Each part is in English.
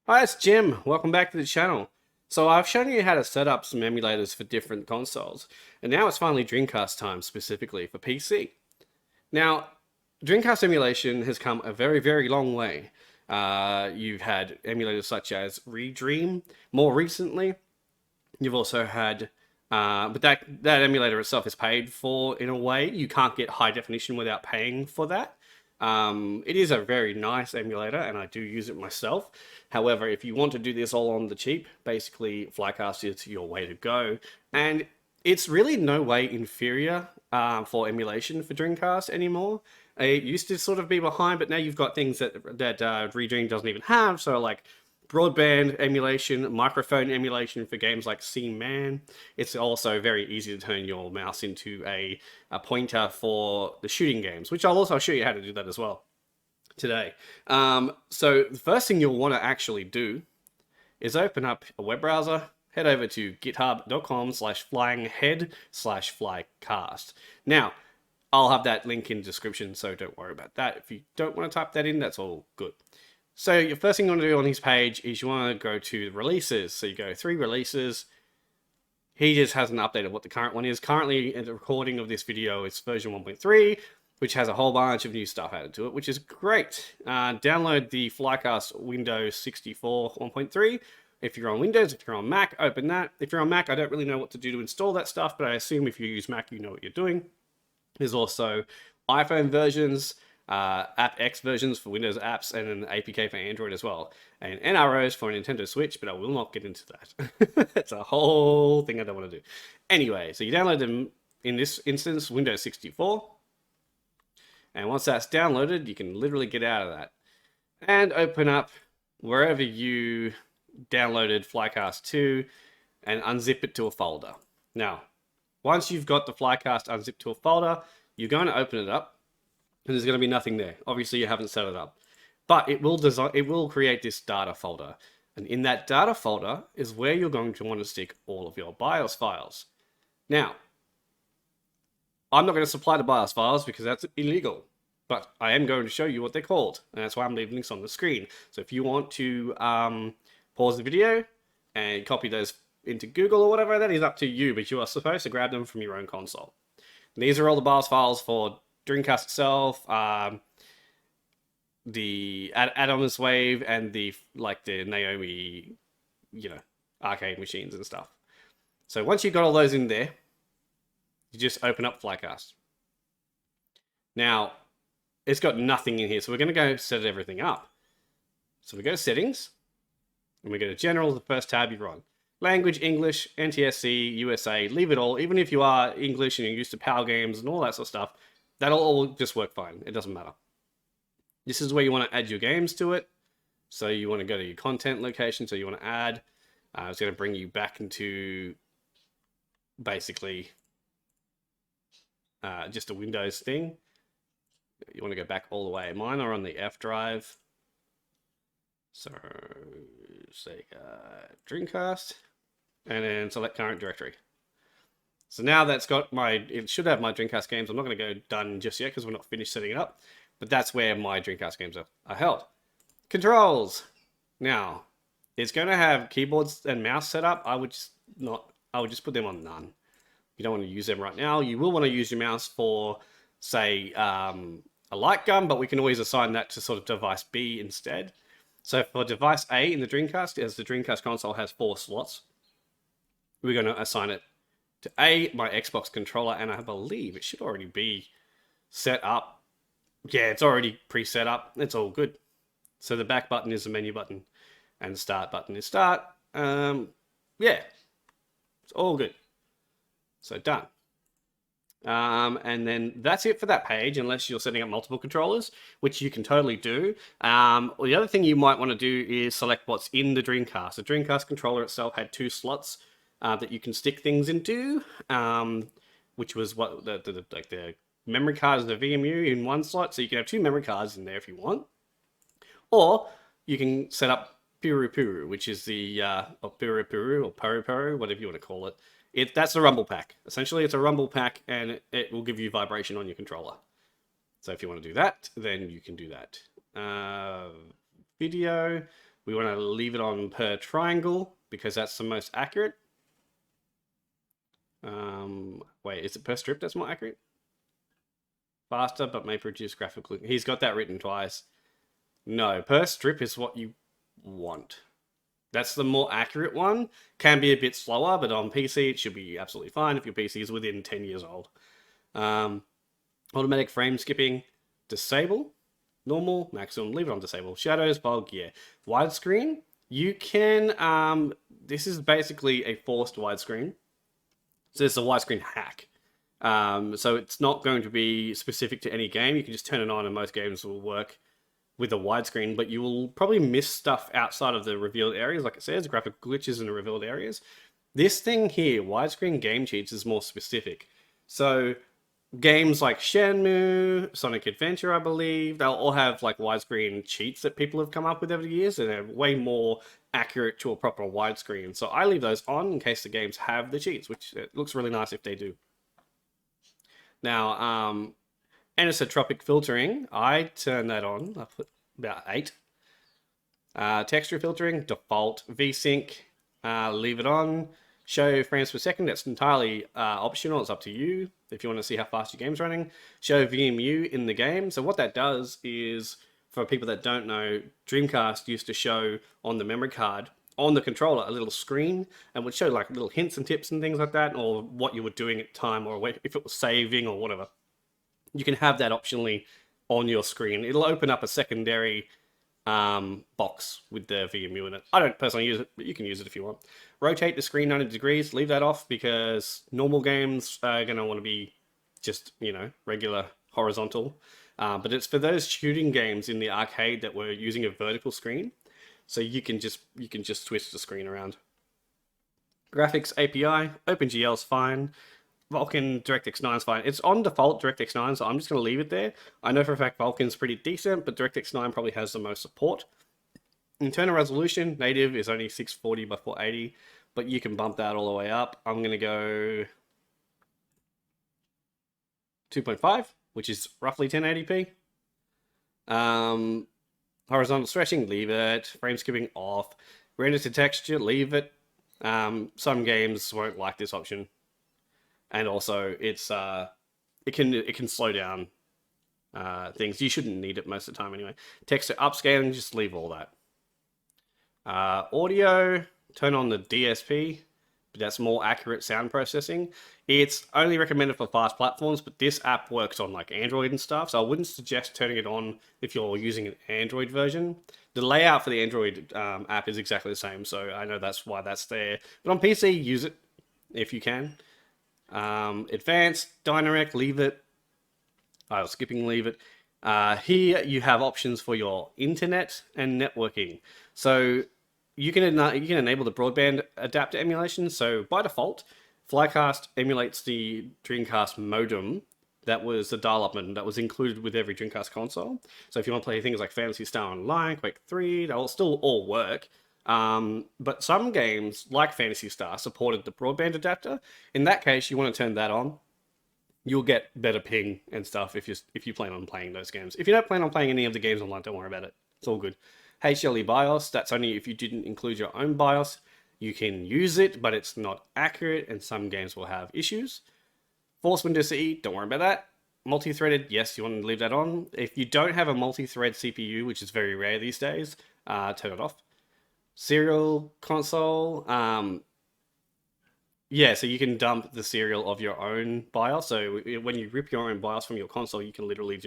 Hi, it's Jim. Welcome back to the channel. So I've shown you how to set up some emulators for different consoles, and now it's finally Dreamcast time specifically for PC. Now, Dreamcast emulation has come a very, very long way. You've had emulators such as Redream more recently. You've also had, but that emulator itself is paid for in a way. You can't get high definition without paying for that. It is a very nice emulator, and I do use it myself. However, if you want to do this all on the cheap, basically Flycast is your way to go. And it's really no way inferior for emulation for Dreamcast anymore. It used to sort of be behind, but now you've got things that Redream doesn't even have. So like broadband emulation, microphone emulation for games like Seaman. It's also very easy to turn your mouse into a pointer for the shooting games, which I'll also show you how to do that as well today. So the first thing you'll want to actually do is open up a web browser, head over to github.com/flyinghead/flycast. Now, I'll have that link in the description, so don't worry about that. If you don't want to type that in, that's all good. So your first thing you want to do on his page is you want to go to releases. So you go 3 releases. He just hasn't updated what the current one is. Currently, in the recording of this video, it's version 1.3, which has a whole bunch of new stuff added to it, which is great. Download the Flycast Windows 64 1.3. If you're on Windows, if you're on Mac, open that. If you're on Mac, I don't really know what to do to install that stuff, but I assume if you use Mac, you know what you're doing. There's also iPhone versions, App X versions for Windows apps, and an APK for Android as well, and NROs for a Nintendo Switch, but I will not get into that. It's a whole thing I don't want to do. Anyway, so you download them, in this instance, Windows 64, and once that's downloaded, you can literally get out of that and open up wherever you downloaded Flycast to and unzip it to a folder. Now, once you've got the Flycast unzipped to a folder, you're going to open it up, and there's going to be nothing there. Obviously, you haven't set it up, but it will create this data folder, and in that data folder is where you're going to want to stick all of your BIOS files. Now, I'm not going to supply the BIOS files because that's illegal, but I am going to show you what they're called, and that's why I'm leaving links on the screen. So if you want to pause the video and copy those into Google or whatever, that is up to you, but you are supposed to grab them from your own console. And these are all the BIOS files for Dreamcast itself, the Atomos Wave, and the Naomi, arcade machines and stuff. So once you've got all those in there, you just open up Flycast. Now, it's got nothing in here, so we're going to go set everything up. So we go to Settings, and we go to General, the first tab you're on. Language, English, NTSC, USA, leave it all. Even if you are English and you're used to Power Games and all that sort of stuff, that'll all just work fine. It doesn't matter. This is where you want to add your games to it. So you want to go to your content location. So you want to add. It's going to bring you back into basically just a Windows thing. You want to go back all the way. Mine are on the F drive. So SEGA Dreamcast. And then select current directory. So now that's got it should have my Dreamcast games. I'm not going to go done just yet because we're not finished setting it up. But that's where my Dreamcast games are held. Controls. Now, it's going to have keyboards and mouse set up. I would just put them on none. You don't want to use them right now. You will want to use your mouse for, say, a light gun, but we can always assign that to sort of device B instead. So for device A in the Dreamcast, as the Dreamcast console has 4 slots, we're going to assign it to A, my Xbox controller, and I believe it should already be set up. Yeah, it's already pre-set up. It's all good. So the back button is the menu button, and the start button is start. Yeah, it's all good. So done. And then that's it for that page, unless you're setting up multiple controllers, which you can totally do. Well, the other thing you might want to do is select what's in the Dreamcast. The Dreamcast controller itself had 2 slots that you can stick things into, which was what the memory card is the VMU in one slot, so you can have 2 memory cards in there if you want. Or you can set up Puru, which is the Puru or Puru, whatever you want to call it. That's the rumble pack. Essentially, it's a rumble pack, and it will give you vibration on your controller. So if you want to do that, then you can do that. Video. We want to leave it on per triangle because that's the most accurate. Wait, is it per strip that's more accurate? Faster, but may produce graphical. He's got that written twice. No, per strip is what you want. That's the more accurate one. Can be a bit slower, but on PC it should be absolutely fine if your PC is within 10 years old. Automatic frame skipping, disable. Normal, maximum, leave it on disable. Shadows, bulk, yeah. Widescreen, you can, this is basically a forced widescreen. So it's a widescreen hack. So it's not going to be specific to any game. You can just turn it on and most games will work with a widescreen, but you will probably miss stuff outside of the revealed areas, like it says, graphical glitches in the revealed areas. This thing here, widescreen game cheats, is more specific. So games like Shenmue, Sonic Adventure, I believe, they'll all have like widescreen cheats that people have come up with over the years, and they're way more accurate to a proper widescreen. So I leave those on in case the games have the cheats, which it looks really nice if they do. Now, anisotropic filtering, I turn that on. I put about 8. Texture filtering, default. VSync, leave it on. Show frames per second, that's entirely optional. It's up to you if you want to see how fast your game's running. Show VMU in the game. So what that does is, for people that don't know, Dreamcast used to show on the memory card, on the controller, a little screen, and would show like little hints and tips and things like that, or what you were doing at the time, or if it was saving or whatever. You can have that optionally on your screen. It'll open up a secondary box with the VMU in it. I don't personally use it, but you can use it if you want. Rotate the screen 90 degrees. Leave that off because normal games are going to want to be just, regular horizontal. But it's for those shooting games in the arcade that were using a vertical screen. So you can just switch the screen around. Graphics API, OpenGL's fine. Vulkan DirectX 9 is fine. It's on default DirectX 9, so I'm just going to leave it there. I know for a fact Vulkan's pretty decent, but DirectX 9 probably has the most support. Internal resolution, native is only 640 by 480, but you can bump that all the way up. I'm going to go 2.5, which is roughly 1080p. Horizontal stretching, leave it. Frame skipping off. Render to texture, leave it. Some games won't like this option. And also, it's it can slow down things. You shouldn't need it most of the time anyway. Texture upscaling, just leave all that. Audio, turn on the DSP, but that's more accurate sound processing. It's only recommended for fast platforms, but this app works on like Android and stuff, so I wouldn't suggest turning it on if you're using an Android version. The layout for the Android app is exactly the same, so I know that's why that's there. But on PC, use it if you can. Advanced, direct, leave it. Skipping, leave it. Here you have options for your internet and networking. So you can enable the broadband adapter emulation. So by default, Flycast emulates the Dreamcast modem. That was the dial-up modem that was included with every Dreamcast console. So if you want to play things like Phantasy Star Online, Quake 3, they'll still all work. But some games, like Phantasy Star, supported the broadband adapter. In that case, you want to turn that on. You'll get better ping and stuff if you plan on playing those games. If you don't plan on playing any of the games online, don't worry about it. It's all good. HLE BIOS, that's only if you didn't include your own BIOS. You can use it, but it's not accurate, and some games will have issues. Force Windows CE, don't worry about that. Multi-threaded, yes, you want to leave that on. If you don't have a multi-thread CPU, which is very rare these days, turn it off. Serial console, yeah, so you can dump the serial of your own BIOS. So when you rip your own BIOS from your console, you can literally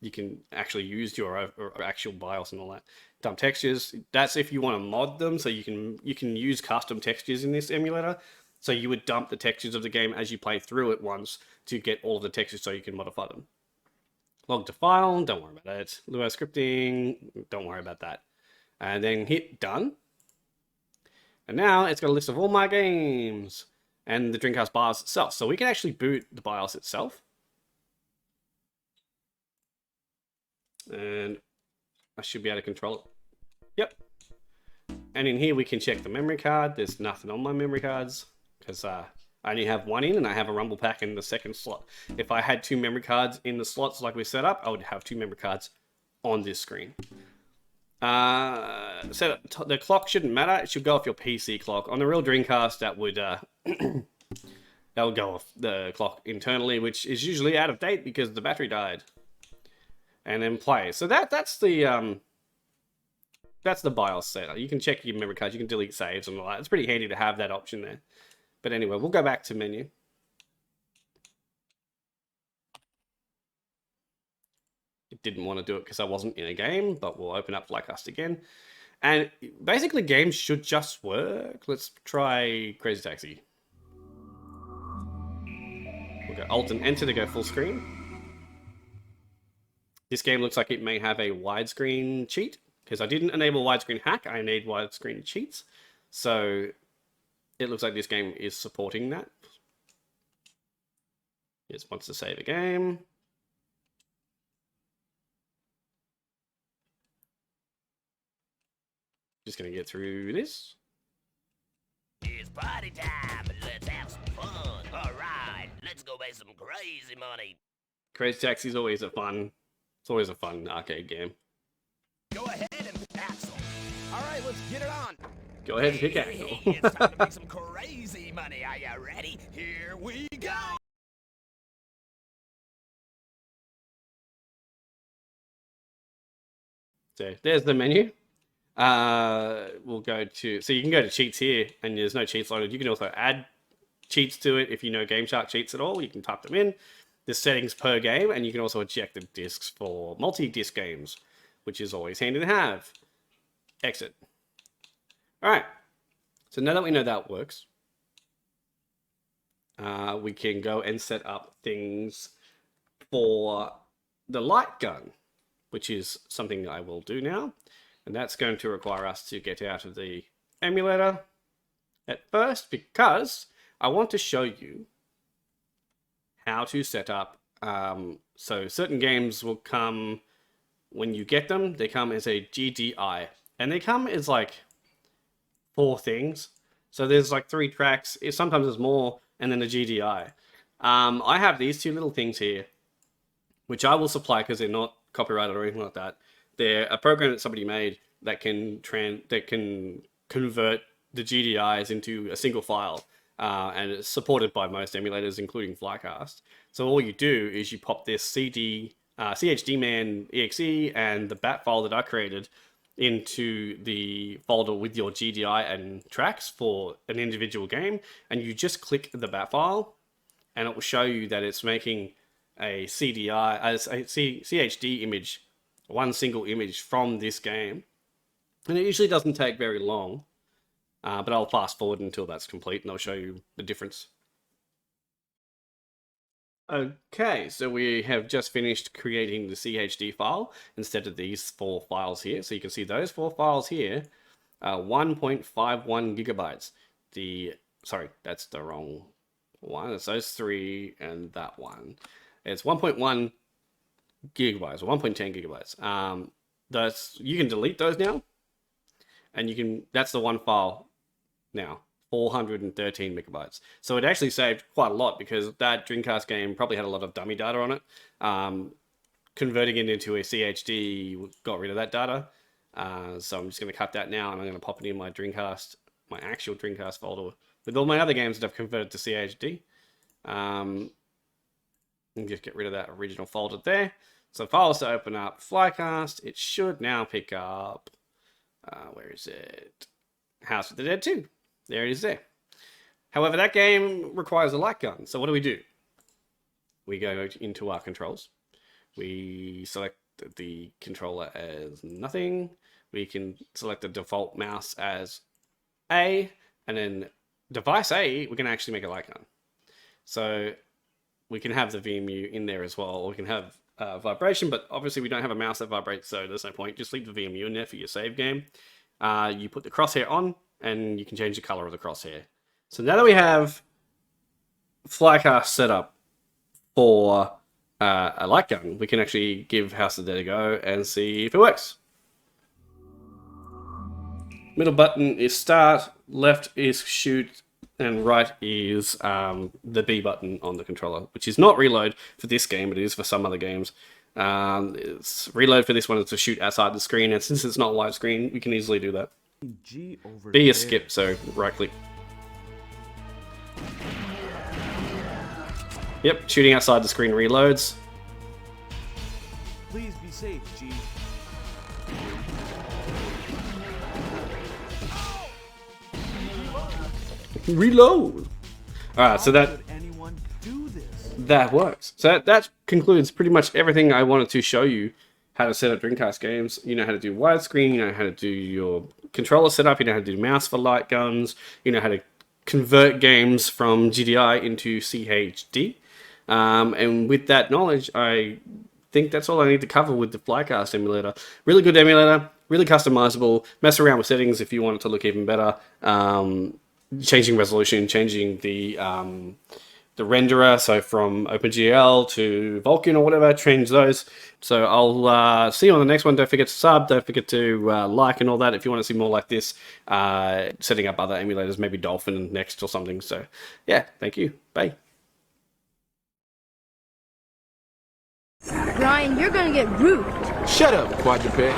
you can actually use your actual BIOS and all that. Dump textures, that's if you want to mod them, so you can use custom textures in this emulator. So you would dump the textures of the game as you play through it once to get all of the textures so you can modify them. Log to file, don't worry about it. Lua scripting, don't worry about that. And then hit done. And now it's got a list of all my games and the Dreamcast BIOS itself. So we can actually boot the BIOS itself. And I should be able to control it. Yep. And in here we can check the memory card. There's nothing on my memory cards because I only have one in and I have a rumble pack in the second slot. If I had 2 memory cards in the slots like we set up, I would have 2 memory cards on this screen. the clock shouldn't matter. It should go off your PC clock. On the real Dreamcast, that would that would go off the clock internally, which is usually out of date because the battery died. And then play. So that's the BIOS setup. You can check your memory cards. You can delete saves and all that. It's pretty handy to have that option there. But anyway, we'll go back to menu. It didn't want to do it because I wasn't in a game, but we'll open up Flycast again. And basically, games should just work. Let's try Crazy Taxi. We'll go Alt and Enter to go full screen. This game looks like it may have a widescreen cheat, because I didn't enable widescreen hack, I enabled widescreen cheats. So it looks like this game is supporting that. It wants to save a game. Just going to get through this. It's party time. Let's have some fun. All right, let's go make some crazy money. Crazy Taxi is always a fun. It's always a fun arcade game. Go ahead and pick Axel. All right, let's get it on. Go ahead and pick Axel. It's time to make some crazy money. Are you ready? Here we go. So there's the menu. We'll go to, so you can go to cheats here, and there's no cheats loaded. You can also add cheats to it if you know Game Shark cheats at all. You can type them in. There's settings per game, and you can also eject the discs for multi-disc games, which is always handy to have. Exit. All right. So now that we know that works, we can go and set up things for the light gun, which is something I will do now. And that's going to require us to get out of the emulator at first, because I want to show you how to set up. So certain games will come, when you get them, they come as a GDI. And they come as like 4 things. So there's like 3 tracks, sometimes there's more, and then a GDI. I have these 2 little things here, which I will supply because they're not copyrighted or anything like that. They're a program that somebody made that can convert the GDIs into a single file, and it's supported by most emulators, including Flycast. So all you do is you pop this CHDman exe and the bat file that I created into the folder with your GDI and tracks for an individual game, and you just click the bat file, and it will show you that it's making a CDI, as a CHD image, one single image from this game. And it usually doesn't take very long, but I'll fast forward until that's complete and I'll show you the difference. Okay, so we have just finished creating the CHD file instead of these 4 files here. So you can see those 4 files here are 1.51 gigabytes. Sorry, that's the wrong one. It's those 3 and that one. It's 1.1 gigabytes or 1.10 gigabytes. You can delete those now, and that's the one file now, 413 megabytes. So it actually saved quite a lot, because that Dreamcast game probably had a lot of dummy data on it. Converting it into a CHD got rid of that data. So I'm just going to cut that now, and I'm going to pop it in my Dreamcast, my actual Dreamcast folder with all my other games that I've converted to CHD. And just get rid of that original folder there. So files to open up Flycast. It should now pick up, where is it? House of the Dead 2. There it is there. However, that game requires a light gun. So what do? We go into our controls. We select the controller as nothing. We can select the default mouse as A, and then device A, we can actually make a light gun. So we can have the VMU in there as well, or we can have vibration, but obviously we don't have a mouse that vibrates, so there's no point. Just leave the VMU in there for your save game. You put the crosshair on, and you can change the color of the crosshair. So now that we have Flycast set up for a light gun, we can actually give House of the Dead a go and see if it works. Middle button is start, left is shoot, and right is the B button on the controller, which is not reload for this game, but it is for some other games. It's reload for this one is to shoot outside the screen, and since it's not widescreen, we can easily do that. G over B is there. skip, so right click. Yep, shooting outside the screen reloads. Please be safe, G. Reload. Alright, so How could anyone do this? that works. So that concludes pretty much everything I wanted to show you how to set up Dreamcast games. You know how to do widescreen, you know how to do your controller setup, you know how to do mouse for light guns, you know how to convert games from GDI into CHD. And with that knowledge, I think that's all I need to cover with the Flycast emulator. Really good emulator, really customizable. Mess around with settings if you want it to look even better. Changing resolution, changing the renderer, so from OpenGL to Vulkan or whatever, change those. So I'll see you on the next one. Don't forget to sub, don't forget to like and all that if you want to see more like this, setting up other emulators, maybe Dolphin next or something. So yeah, thank you. Bye. Brian, you're gonna get roofed. Shut up, quadruped.